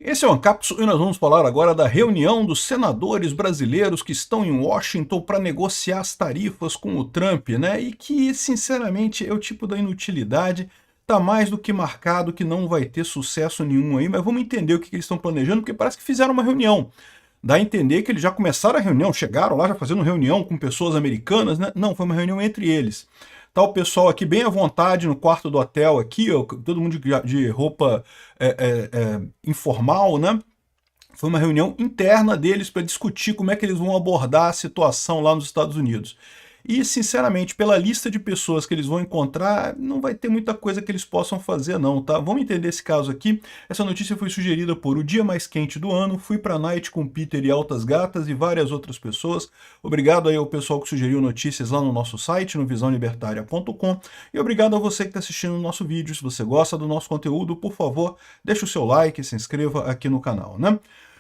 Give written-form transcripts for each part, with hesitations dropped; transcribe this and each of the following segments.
Esse é o Ancapsu e nós vamos falar agora da reunião dos senadores brasileiros que estão em Washington para negociar as tarifas com o Trump, né? E que, sinceramente, é o tipo da inutilidade, tá mais do que marcado que não vai ter sucesso nenhum aí, mas vamos entender o que eles estão planejando, porque parece que fizeram uma reunião. Dá a entender que eles já começaram a reunião, chegaram lá já fazendo reunião com pessoas americanas, né? Não, foi uma reunião entre eles. Tá o pessoal aqui bem à vontade no quarto do hotel aqui, ó, todo mundo de roupa informal, né? Foi uma reunião interna deles para discutir como é que eles vão abordar a situação lá nos Estados Unidos. E, sinceramente, pela lista de pessoas que eles vão encontrar, não vai ter muita coisa que eles possam fazer não, tá? Vamos entender esse caso aqui. Essa notícia foi sugerida por O Dia Mais Quente do Ano, Fui Pra Night com Peter e Altas Gatas e várias outras pessoas. Obrigado aí ao pessoal que sugeriu notícias lá no nosso site, no visãolibertaria.com. E obrigado a você que está assistindo o nosso vídeo. Se você gosta do nosso conteúdo, por favor, deixe o seu like e se inscreva aqui no canal, né?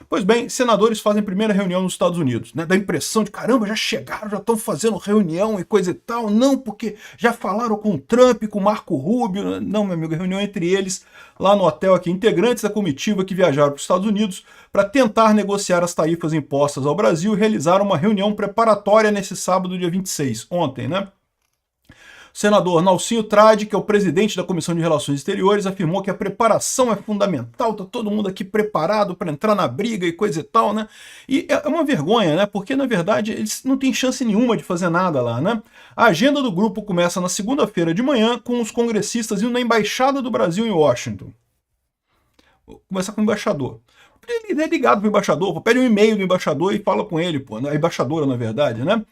Pois bem, senadores fazem primeira reunião nos Estados Unidos, né? Dá a impressão de, caramba, já chegaram, já estão fazendo reunião e coisa e tal. Não, porque já falaram com o Trump, com o Marco Rubio. Não, meu amigo, reunião entre eles, lá no hotel aqui. Integrantes da comitiva que viajaram para os Estados Unidos para tentar negociar as tarifas impostas ao Brasil e realizaram uma reunião preparatória nesse sábado, dia 26, ontem, né? O senador Nalcinho Trade, que é o presidente da Comissão de Relações Exteriores, afirmou que a preparação é fundamental, tá todo mundo aqui preparado para entrar na briga e coisa e tal, né? E é uma vergonha, né? Porque, na verdade, eles não têm chance nenhuma de fazer nada lá, né? A agenda do grupo começa na segunda-feira de manhã, com os congressistas indo na Embaixada do Brasil em Washington. Vou começar com o embaixador. Ele é ligado para o embaixador, pede um e-mail do embaixador e fala com ele, pô, a embaixadora, na verdade, né?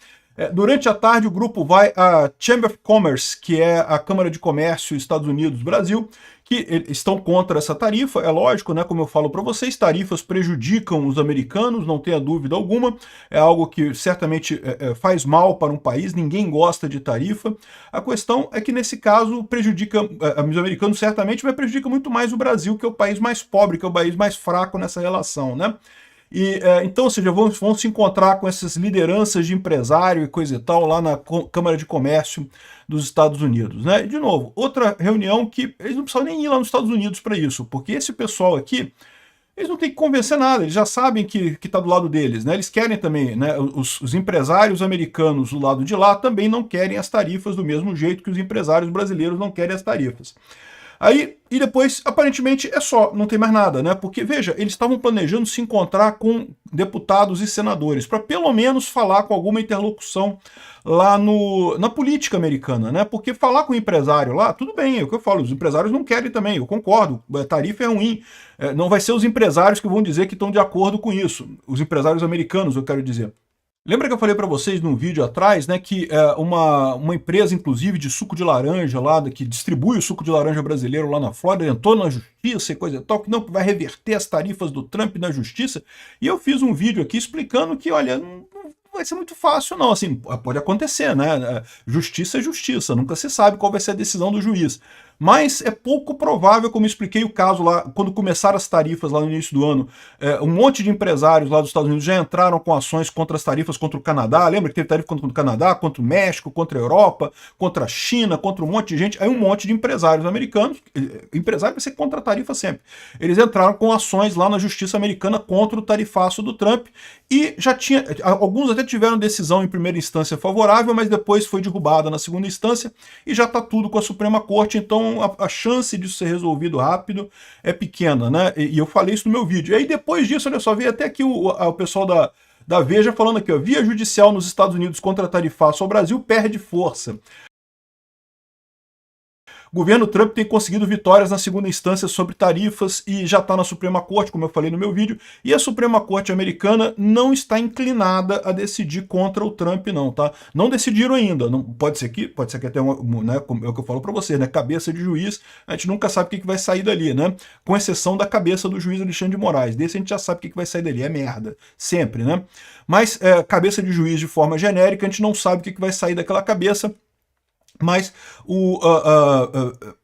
Durante a tarde, o grupo vai à Chamber of Commerce, que é a Câmara de Comércio Estados Unidos-Brasil, que estão contra essa tarifa, é lógico, né? Como eu falo para vocês, tarifas prejudicam os americanos, não tenha dúvida alguma, é algo que certamente faz mal para um país, ninguém gosta de tarifa. A questão é que, nesse caso, prejudica os americanos certamente, mas prejudica muito mais o Brasil, que é o país mais pobre, que é o país mais fraco nessa relação, né? E, então, ou seja, vão se encontrar com essas lideranças de empresário e coisa e tal lá na Câmara de Comércio dos Estados Unidos, né? E, de novo, outra reunião que eles não precisam nem ir lá nos Estados Unidos para isso, porque esse pessoal aqui, eles não têm que convencer nada, eles já sabem que está do lado deles, né? Eles querem também, né? Os empresários americanos do lado de lá também não querem as tarifas do mesmo jeito que os empresários brasileiros não querem as tarifas. Aí, e depois, aparentemente, é só, não tem mais nada, né? Porque, veja, eles estavam planejando se encontrar com deputados e senadores, para pelo menos falar com alguma interlocução lá na política americana, né? Porque falar com o empresário lá, tudo bem, é o que eu falo, os empresários não querem também, eu concordo, a tarifa é ruim, não vai ser os empresários que vão dizer que estão de acordo com isso, os empresários americanos, eu quero dizer. Lembra que eu falei para vocês num vídeo atrás, né, que uma empresa, inclusive, de suco de laranja lá, que distribui o suco de laranja brasileiro lá na Flórida, entrou na justiça e coisa e tal, que não vai reverter as tarifas do Trump na justiça, e eu fiz um vídeo aqui explicando que, olha, não vai ser muito fácil não, assim, pode acontecer, né, justiça é justiça, nunca se sabe qual vai ser a decisão do juiz. Mas é pouco provável, como eu expliquei o caso lá, quando começaram as tarifas lá no início do ano, um monte de empresários lá dos Estados Unidos já entraram com ações contra as tarifas contra o Canadá, lembra que teve tarifa contra o Canadá, contra o México, contra a Europa, contra a China, contra um monte de gente, aí um monte de empresários americanos, empresário vai ser contra a tarifa sempre, eles entraram com ações lá na justiça americana contra o tarifaço do Trump, e já tinha, alguns até tiveram decisão em primeira instância favorável, mas depois foi derrubada na segunda instância, e já está tudo com a Suprema Corte, então a chance disso ser resolvido rápido é pequena, né? E eu falei isso no meu vídeo. E aí depois disso, olha só, veio até aqui o pessoal da Veja falando aqui, ó, via judicial nos Estados Unidos contra tarifaço ao Brasil perde força. O governo Trump tem conseguido vitórias na segunda instância sobre tarifas e já está na Suprema Corte, como eu falei no meu vídeo, e a Suprema Corte americana não está inclinada a decidir contra o Trump, não, tá? Não decidiram ainda, não, pode ser que até, né, é o que eu falo para você, né, cabeça de juiz, a gente nunca sabe o que vai sair dali, né? Com exceção da cabeça do juiz Alexandre de Moraes, desse a gente já sabe o que vai sair dali, é merda, sempre, né? Mas cabeça de juiz de forma genérica, a gente não sabe o que vai sair daquela cabeça. Mas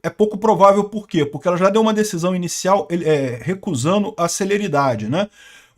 é pouco provável, por quê? Porque ela já deu uma decisão inicial recusando a celeridade, né?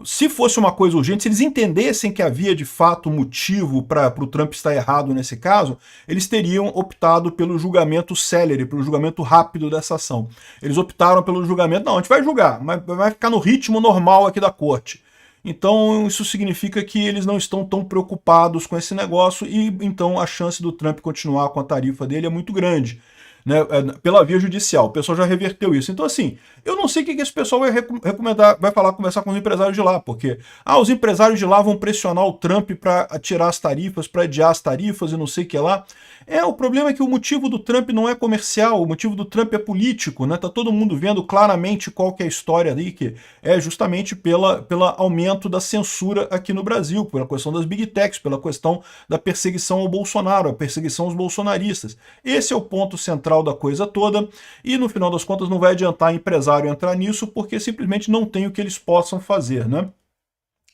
Se fosse uma coisa urgente, se eles entendessem que havia de fato motivo para o Trump estar errado nesse caso, eles teriam optado pelo julgamento célere, pelo julgamento rápido dessa ação. Eles optaram pelo julgamento, não, a gente vai julgar, mas vai ficar no ritmo normal aqui da corte. Então isso significa que eles não estão tão preocupados com esse negócio e então a chance do Trump continuar com a tarifa dele é muito grande, né, pela via judicial. O pessoal já reverteu isso. Então, assim, eu não sei o que esse pessoal vai recomendar, vai falar, conversar com os empresários de lá, porque os empresários de lá vão pressionar o Trump para tirar as tarifas, para adiar as tarifas e não sei o que lá. O problema é que o motivo do Trump não é comercial, o motivo do Trump é político, né? Tá todo mundo vendo claramente qual que é a história ali, que é justamente pela aumento da censura aqui no Brasil, pela questão das big techs, pela questão da perseguição ao Bolsonaro, a perseguição aos bolsonaristas. Esse é o ponto central da coisa toda, e no final das contas não vai adiantar empresário entrar nisso, porque simplesmente não tem o que eles possam fazer, né?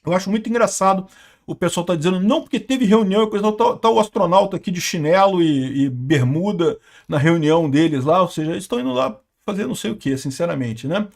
Eu acho muito engraçado o pessoal tá dizendo, não, porque teve reunião e coisa, tá o astronauta aqui de chinelo e bermuda na reunião deles lá, ou seja, eles estão indo lá fazer não sei o que, sinceramente, né?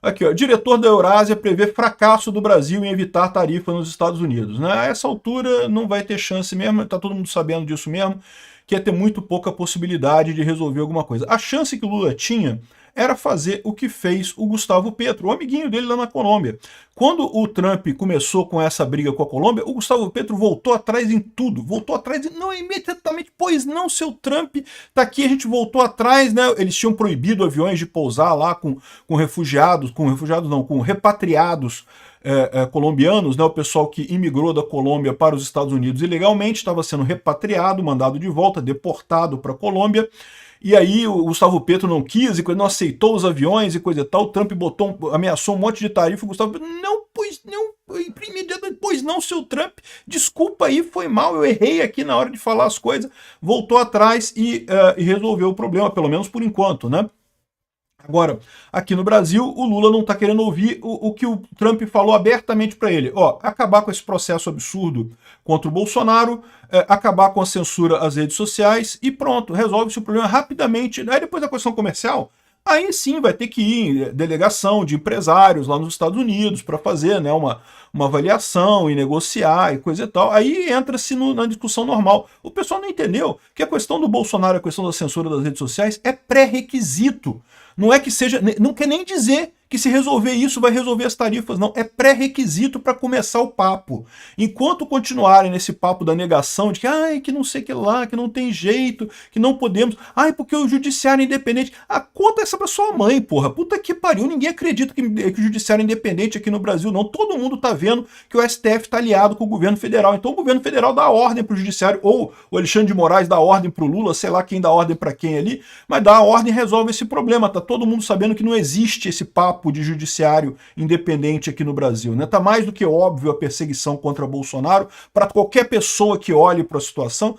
Aqui, ó, diretor da Eurásia prevê fracasso do Brasil em evitar tarifa nos Estados Unidos, né? A essa altura não vai ter chance mesmo, tá todo mundo sabendo disso mesmo, que ia ter muito pouca possibilidade de resolver alguma coisa. A chance que o Lula tinha era fazer o que fez o Gustavo Petro, o amiguinho dele lá na Colômbia. Quando o Trump começou com essa briga com a Colômbia, o Gustavo Petro voltou atrás em tudo, voltou atrás, não imediatamente, pois não, seu Trump, tá aqui, a gente voltou atrás, né? Eles tinham proibido aviões de pousar lá com repatriados colombianos, né, o pessoal que imigrou da Colômbia para os Estados Unidos ilegalmente, estava sendo repatriado, mandado de volta, deportado para a Colômbia. E aí o Gustavo Petro não quis e não aceitou os aviões e coisa e tal. O Trump ameaçou um monte de tarifa. O Gustavo Petro, não, pois não, imediatamente, pois não, seu Trump, desculpa aí, foi mal, eu errei aqui na hora de falar as coisas. Voltou atrás e resolveu o problema, pelo menos por enquanto, né? Agora, aqui no Brasil, o Lula não está querendo ouvir o que o Trump falou abertamente para ele. Acabar com esse processo absurdo contra o Bolsonaro, acabar com a censura às redes sociais e pronto, resolve-se o problema rapidamente. Aí depois da questão comercial, aí sim vai ter que ir delegação de empresários lá nos Estados Unidos para fazer, né, uma avaliação e negociar e coisa e tal. Aí entra-se na discussão normal. O pessoal não entendeu que a questão do Bolsonaro, a questão da censura das redes sociais é pré-requisito. Não é que seja, não quer nem dizer que se resolver isso vai resolver as tarifas, não. É pré-requisito para começar o papo. Enquanto continuarem nesse papo da negação de que não sei o que lá, que não tem jeito, que não podemos, porque o judiciário é independente. Conta essa pra sua mãe, porra. Puta que pariu, ninguém acredita que o judiciário é independente aqui no Brasil, não. Todo mundo tá vendo que o STF tá aliado com o governo federal. Então o governo federal dá ordem pro judiciário, ou o Alexandre de Moraes dá ordem pro Lula, sei lá quem dá ordem para quem ali, mas dá a ordem e resolve esse problema. Tá todo mundo sabendo que não existe esse papo de judiciário independente aqui no Brasil, né? Tá mais do que óbvio a perseguição contra Bolsonaro para qualquer pessoa que olhe para a situação.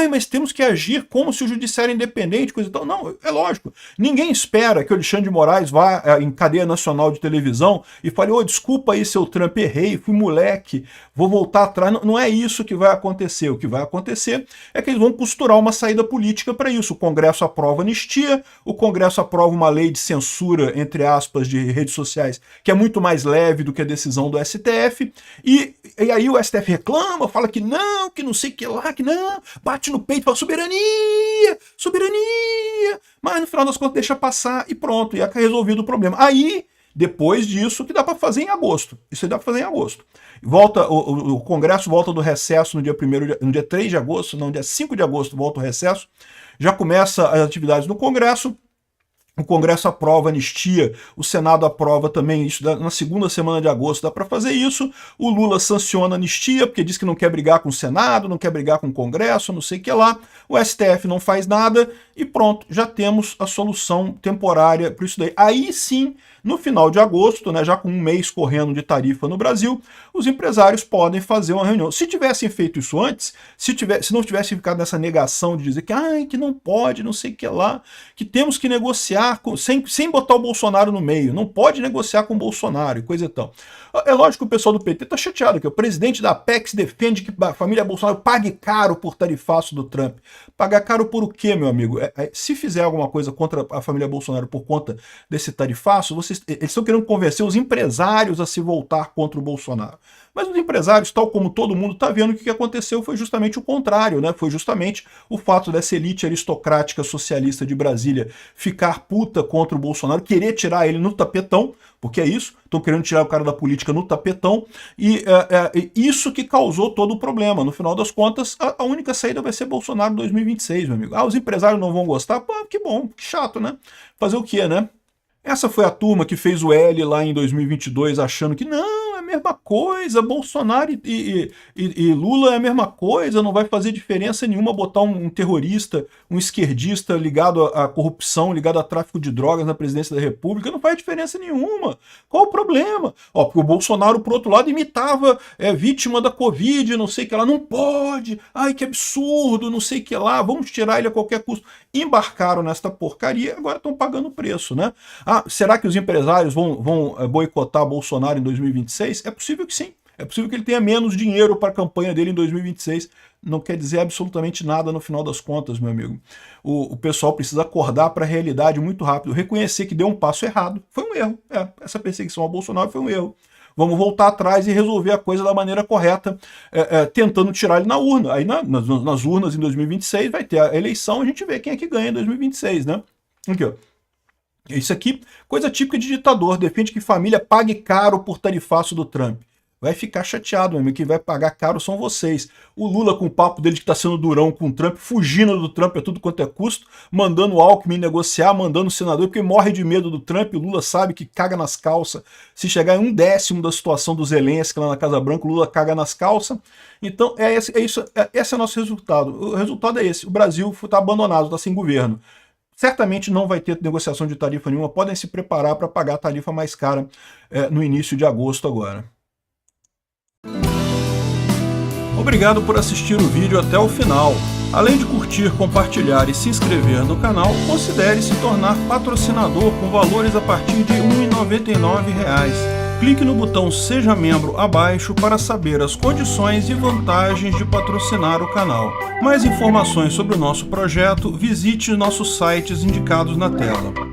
Mas temos que agir como se o judiciário é independente, coisa e tal. Não, é lógico. Ninguém espera que o Alexandre de Moraes vá em cadeia nacional de televisão e fale, desculpa aí, seu Trump, errei, fui moleque, vou voltar atrás. Não é isso que vai acontecer. O que vai acontecer é que eles vão costurar uma saída política para isso. O Congresso aprova anistia, o Congresso aprova uma lei de censura, entre aspas, de redes sociais, que é muito mais leve do que a decisão do STF, e aí o STF reclama, fala que não sei o que lá, que não, bate no peito e fala soberania, soberania, mas no final das contas deixa passar e pronto, e é resolvido o problema. Aí, depois disso, que dá para fazer em agosto. Isso aí dá para fazer em agosto. Volta, o Congresso volta do recesso no dia 3 de agosto, não, dia 5 de agosto volta o recesso, já começa as atividades no Congresso. O Congresso aprova anistia, o Senado aprova também isso na segunda semana de agosto, dá para fazer isso. O Lula sanciona a anistia, porque diz que não quer brigar com o Senado, não quer brigar com o Congresso, não sei o que lá. O STF não faz nada e pronto, já temos a solução temporária para isso daí. Aí sim, no final de agosto, né, já com um mês correndo de tarifa no Brasil, os empresários podem fazer uma reunião. Se tivessem feito isso antes, se não tivessem ficado nessa negação de dizer que não pode, não sei o que lá, que temos que negociar, negociar, sem botar o Bolsonaro no meio, não pode negociar com o Bolsonaro e coisa e tal. É lógico que o pessoal do PT tá chateado, que o presidente da Apex defende que a família Bolsonaro pague caro por tarifaço do Trump. Pagar caro por o quê, meu amigo? Se fizer alguma coisa contra a família Bolsonaro por conta desse tarifaço, eles estão querendo convencer os empresários a se voltar contra o Bolsonaro. Mas os empresários, tal como todo mundo está vendo, que o que aconteceu foi justamente o contrário, né? Foi justamente o fato dessa elite aristocrática socialista de Brasília ficar puta contra o Bolsonaro, querer tirar ele no tapetão, porque é isso, estão querendo tirar o cara da política no tapetão, e isso que causou todo o problema. No final das contas, a única saída vai ser Bolsonaro em 2026, meu amigo. Os empresários não vão gostar? Pô, que bom, que chato, né? Fazer o quê, né? Essa foi a turma que fez o L lá em 2022 achando que não, é a mesma coisa, Bolsonaro e Lula é a mesma coisa, não vai fazer diferença nenhuma botar um terrorista, um esquerdista ligado à corrupção, ligado a tráfico de drogas na presidência da República, não faz diferença nenhuma. Qual o problema? Porque o Bolsonaro, por outro lado, imitava vítima da Covid, não sei o que lá, não pode, ai que absurdo, não sei o que lá, vamos tirar ele a qualquer custo. Embarcaram nesta porcaria, agora estão pagando o preço, né? Será que os empresários vão boicotar Bolsonaro em 2026? É possível que sim. É possível que ele tenha menos dinheiro para a campanha dele em 2026. Não quer dizer absolutamente nada no final das contas, meu amigo. O pessoal precisa acordar para a realidade muito rápido. Reconhecer que deu um passo errado. Foi um erro. Essa perseguição ao Bolsonaro foi um erro. Vamos voltar atrás e resolver a coisa da maneira correta, tentando tirar ele na urna. Aí nas urnas em 2026 vai ter a eleição, a gente vê quem é que ganha em 2026, né? Aqui, ó. Isso aqui, coisa típica de ditador, defende que família pague caro por tarifaço do Trump. Vai ficar chateado, meu amigo, quem vai pagar caro são vocês. O Lula com o papo dele que está sendo durão com o Trump, fugindo do Trump a tudo quanto é custo, mandando o Alckmin negociar, mandando o senador, porque morre de medo do Trump, o Lula sabe que caga nas calças. Se chegar em 1/10 da situação do Zelensky lá na Casa Branca, o Lula caga nas calças. Então, esse é o nosso resultado. O resultado é esse, o Brasil está abandonado, está sem governo. Certamente não vai ter negociação de tarifa nenhuma, podem se preparar para pagar a tarifa mais cara no início de agosto agora. Obrigado por assistir o vídeo até o final. Além de curtir, compartilhar e se inscrever no canal, considere se tornar patrocinador com valores a partir de R$ 1,99. Clique no botão Seja Membro abaixo para saber as condições e vantagens de patrocinar o canal. Mais informações sobre o nosso projeto, visite nossos sites indicados na tela.